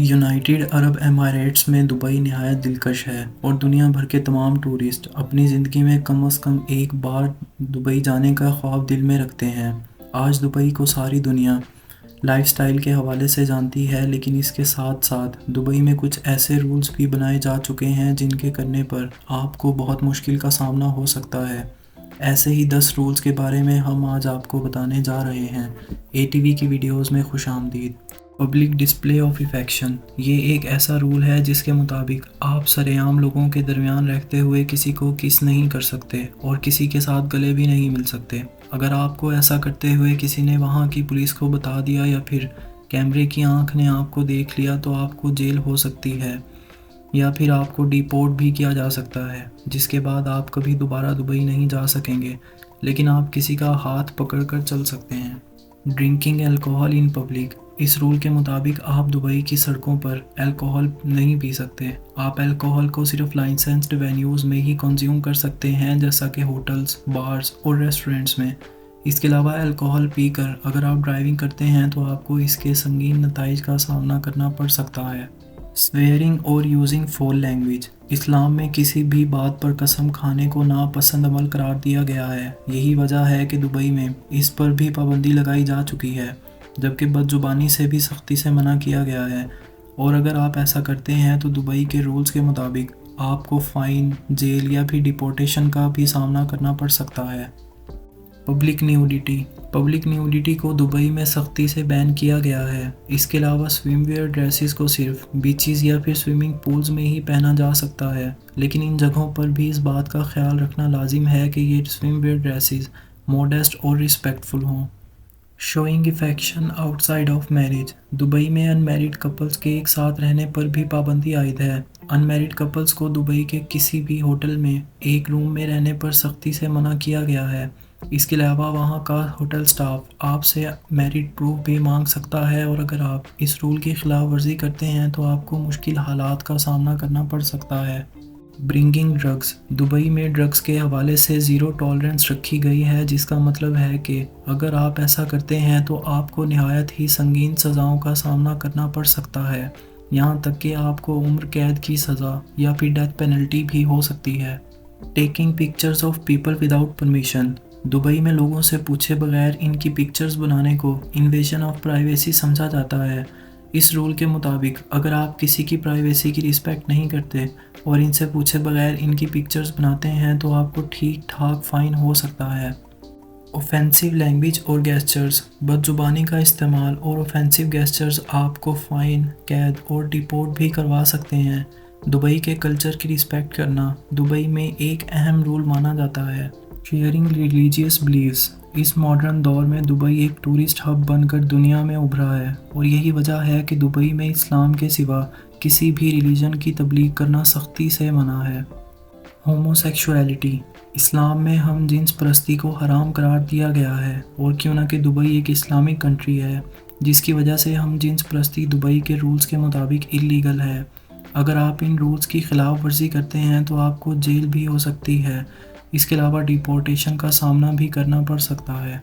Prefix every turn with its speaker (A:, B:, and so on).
A: United عرب اماراتس میں Dubai نہایت دلکش ہے اور دنیا بھر کے تمام ٹورسٹ اپنی زندگی میں کم از کم ایک بار دبئی جانے کا خواب دل میں رکھتے ہیں۔ آج دبئی کو ساری دنیا لائف سٹائل کے حوالے سے جانتی ہے، لیکن اس کے ساتھ ساتھ دبئی میں کچھ ایسے رولز بھی بنائے جا چکے ہیں جن کے کرنے پر آپ کو بہت مشکل کا سامنا ہو سکتا ہے۔ ایسے ہی 10 رولز کے بارے میں ہم آج آپ کو بتانے جا رہے ہیں۔ ATV کی ویڈیوز میں خوش آمدید۔ پبلک ڈسپلے آف افیکشن، یہ ایک ایسا رول ہے جس کے مطابق آپ سرعام لوگوں کے درمیان رہتے ہوئے کسی کو کس نہیں کر سکتے اور کسی کے ساتھ گلے بھی نہیں مل سکتے۔ اگر آپ کو ایسا کرتے ہوئے کسی نے وہاں کی پولیس کو بتا دیا یا پھر کیمرے کی آنکھ نے آپ کو دیکھ لیا تو آپ کو جیل ہو سکتی ہے یا پھر آپ کو ڈیپورٹ بھی کیا جا سکتا ہے، جس کے بعد آپ کبھی دوبارہ دبئی نہیں جا سکیں گے، لیکن آپ کسی کا ہاتھ پکڑ کر چل سکتے ہیں۔ ڈرنکنگ الکوہول ان پبلک، اس رول کے مطابق آپ دبئی کی سڑکوں پر الکوہول نہیں پی سکتے۔ آپ الکوہول کو صرف لائسنسڈ وینیوز میں ہی کنزیوم کر سکتے ہیں، جیسا کہ ہوٹلز، بارز اور ریسٹورنٹس میں۔ اس کے علاوہ الکوہول پی کر اگر آپ ڈرائیونگ کرتے ہیں تو آپ کو اس کے سنگین نتائج کا سامنا کرنا پڑ سکتا ہے۔ سویئرنگ اور یوزنگ فول لینگویج، اسلام میں کسی بھی بات پر قسم کھانے کو ناپسند عمل قرار دیا گیا ہے۔ یہی وجہ ہے کہ دبئی میں اس پر بھی پابندی لگائی جا چکی ہے، جبکہ بد زبانی سے بھی سختی سے منع کیا گیا ہے، اور اگر آپ ایسا کرتے ہیں تو دبئی کے رولز کے مطابق آپ کو فائن، جیل یا پھر ڈیپورٹیشن کا بھی سامنا کرنا پڑ سکتا ہے۔ پبلک نیوڈیٹی، پبلک نیوڈیٹی کو دبئی میں سختی سے بین کیا گیا ہے۔ اس کے علاوہ سویم ویئر ڈریسز کو صرف بیچز یا پھر سوئمنگ پولز میں ہی پہنا جا سکتا ہے، لیکن ان جگہوں پر بھی اس بات کا خیال رکھنا لازم ہے کہ یہ سویم ویئر ڈریسز موڈسٹ اور ریسپیکٹفل ہوں۔ شوئنگ affection out side of marriage, Dubai میں ان میرڈ کپلز کے ایک ساتھ رہنے پر بھی پابندی عائد ہے۔ ان میرڈ کپلز کو دبئی کے کسی بھی ہوٹل میں ایک روم میں رہنے پر سختی سے منع کیا گیا ہے۔ اس کے علاوہ وہاں کا ہوٹل سٹاف آپ سے میرڈ پروف بھی مانگ سکتا ہے، اور اگر آپ اس رول کی خلاف ورزی کرتے ہیں تو آپ کو مشکل حالات کا سامنا کرنا پڑ سکتا ہے۔ برنگنگ ڈرگز، دبئی میں ڈرگز کے حوالے سے زیرو ٹالرنس رکھی گئی ہے، جس کا مطلب ہے کہ اگر آپ ایسا کرتے ہیں تو آپ کو نہایت ہی سنگین سزاؤں کا سامنا کرنا پڑ سکتا ہے، یہاں تک کہ آپ کو عمر قید کی سزا یا پھر ڈیتھ پینلٹی بھی ہو سکتی ہے۔ Taking pictures of people without permission, Dubai میں لوگوں سے پوچھے بغیر ان کی پکچرز بنانے کو انویژن آف پرائیویسی سمجھا جاتا ہے۔ اس رول کے مطابق اگر آپ کسی کی پرائیویسی کی رسپیکٹ نہیں کرتے اور ان سے پوچھے بغیر ان کی پکچرز بناتے ہیں تو آپ کو ٹھیک ٹھاک فائن ہو سکتا ہے۔ اوفینسو لینگویج اور گیسچرز، بد زبانی کا استعمال اور اوفینسو گیسچرز آپ کو فائن، قید اور ڈیپورٹ بھی کروا سکتے ہیں۔ دبئی کے کلچر کی رسپیکٹ کرنا دبئی میں ایک اہم رول مانا جاتا ہے۔ شیئرنگ ریلیجیس بلیفز، اس ماڈرن دور میں دبئی ایک ٹورسٹ ہب بن کر دنیا میں ابھرا ہے، اور یہی وجہ ہے کہ دبئی میں اسلام کے سوا کسی بھی ریلیجن کی تبلیغ کرنا سختی سے منع ہے۔ ہومو سیکشولیٹی، اسلام میں ہم جنس پرستی کو حرام قرار دیا گیا ہے، اور کیوں نہ کہ دبئی ایک اسلامک کنٹری ہے، جس کی وجہ سے ہم جنس پرستی دبئی کے رولز کے مطابق اللیگل ہے۔ اگر آپ ان رولز کی خلاف ورزی کرتے ہیں تو آپ کو جیل بھی ہو سکتی ہے، اس کے علاوہ ڈیپورٹیشن کا سامنا بھی کرنا پڑ سکتا ہے۔